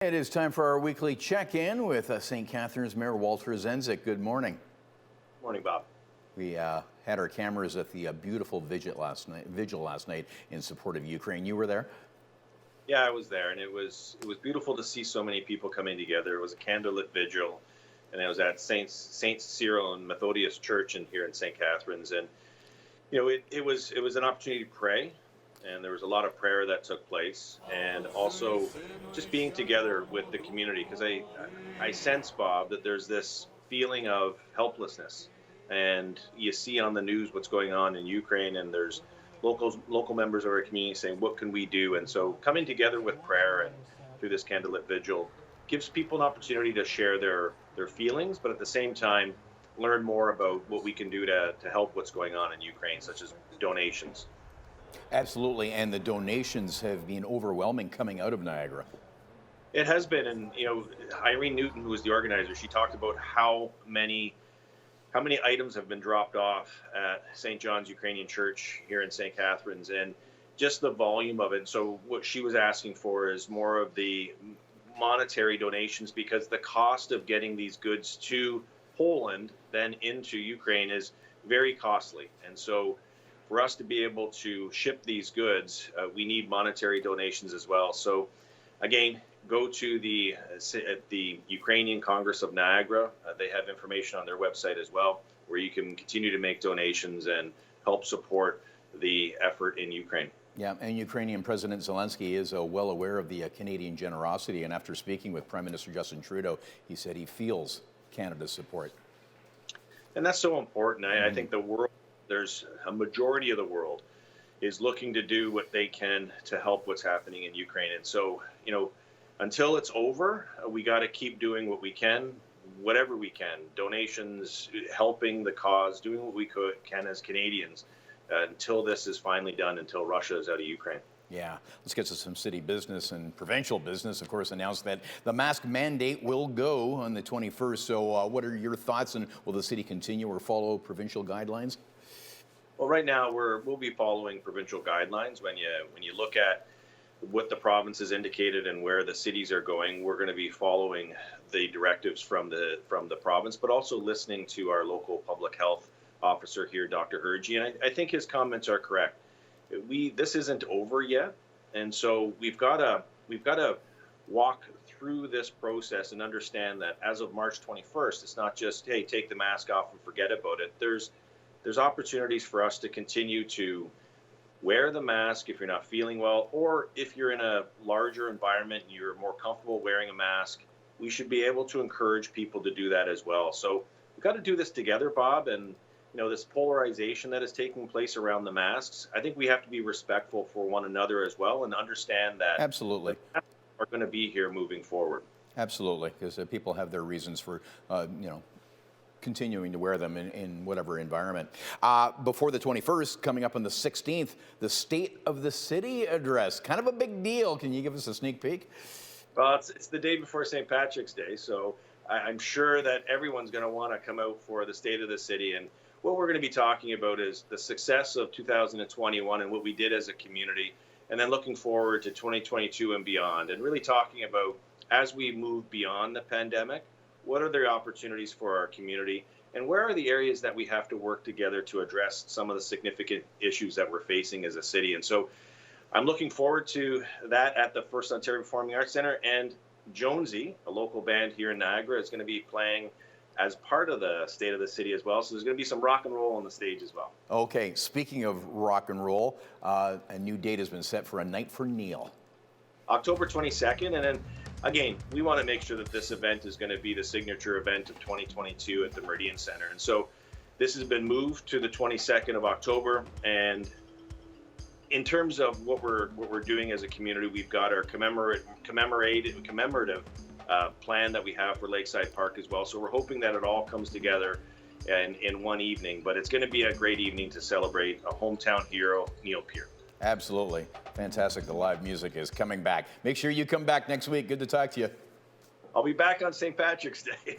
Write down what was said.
It is time for our weekly check-in with St. Catharines Mayor Walter Sendzik. Good morning. Morning, Bob. We had our cameras at the beautiful vigil last night in support of Ukraine. You were there? Yeah, I was there, and it was beautiful to see so many people coming together. It was a candlelit vigil, and it was at Saint Cyril and Methodius Church here in St. Catharines. And it was an opportunity to pray, and there was a lot of prayer that took place, and also just being together with the community, because I sense, Bob, that there's this feeling of helplessness, and you see on the news what's going on in Ukraine, and there's local members of our community saying, what can we do? And so coming together with prayer and through this candlelit vigil gives people an opportunity to share their feelings, but at the same time learn more about what we can do to help what's going on in Ukraine, such as donations. Absolutely, and the donations have been overwhelming coming out of Niagara. It has been, and Irene Newton, who was the organizer, she talked about how many items have been dropped off at St. John's Ukrainian Church here in St. Catharines, and just the volume of it. So what she was asking for is more of the monetary donations, because the cost of getting these goods to Poland, then into Ukraine, is very costly. And so for us to be able to ship these goods, we need monetary donations as well. So again, go to the Ukrainian Congress of Niagara. They have information on their website as well, where you can continue to make donations and help support the effort in Ukraine. Yeah, and Ukrainian President Zelensky is well aware of the Canadian generosity, and after speaking with Prime Minister Justin Trudeau, he said he feels Canada's support. And that's so important. I think the world, there's a majority of the world is looking to do what they can to help what's happening in Ukraine. And so, until it's over, we got to keep doing what we can, whatever we can, donations, helping the cause, doing what we can as Canadians until this is finally done, until Russia is out of Ukraine. Yeah, let's get to some city business. And provincial business, of course, announced that the mask mandate will go on the 21st. So what are your thoughts, and will the city continue or follow provincial guidelines? Well, right now we'll be following provincial guidelines. When you look at what the province has indicated and where the cities are going, we're going to be following the directives from the province, but also listening to our local public health officer here, Dr. Hergy. And I think his comments are correct. This isn't over yet, and so we've got to walk through this process and understand that as of March 21st, it's not just, hey, take the mask off and forget about it. There's opportunities for us to continue to wear the mask if you're not feeling well, or if you're in a larger environment and you're more comfortable wearing a mask, we should be able to encourage people to do that as well. So we've got to do this together, Bob, and this polarization that is taking place around the masks, I think we have to be respectful for one another as well and understand that Absolutely. Are going to be here moving forward. Absolutely, because people have their reasons for, continuing to wear them in whatever environment. Before the 21st, coming up on the 16th, the State of the City address. Kind of a big deal. Can you give us a sneak peek? Well, it's the day before St. Patrick's Day, so I'm sure that everyone's going to want to come out for the State of the City. And what we're going to be talking about is the success of 2021 and what we did as a community, and then looking forward to 2022 and beyond, and really talking about, as we move beyond the pandemic, what are the opportunities for our community, and where are the areas that we have to work together to address some of the significant issues that we're facing as a city. And so I'm looking forward to that at the First Ontario Performing Arts Centre, and Jonesy, a local band here in Niagara, is going to be playing as part of the State of the City as well. So there's going to be some rock and roll on the stage as well. Okay, speaking of rock and roll, a new date has been set for A Night for Neil. October 22nd, and then again, we want to make sure that this event is going to be the signature event of 2022 at the Meridian Center. And so this has been moved to the 22nd of October. And in terms of what we're doing as a community, we've got our commemorative plan that we have for Lakeside Park as well. So we're hoping that it all comes together in one evening. But it's going to be a great evening to celebrate a hometown hero, Neil Peart. Absolutely. Fantastic. The live music is coming back. Make sure you come back next week. Good to talk to you. I'll be back on St. Patrick's Day.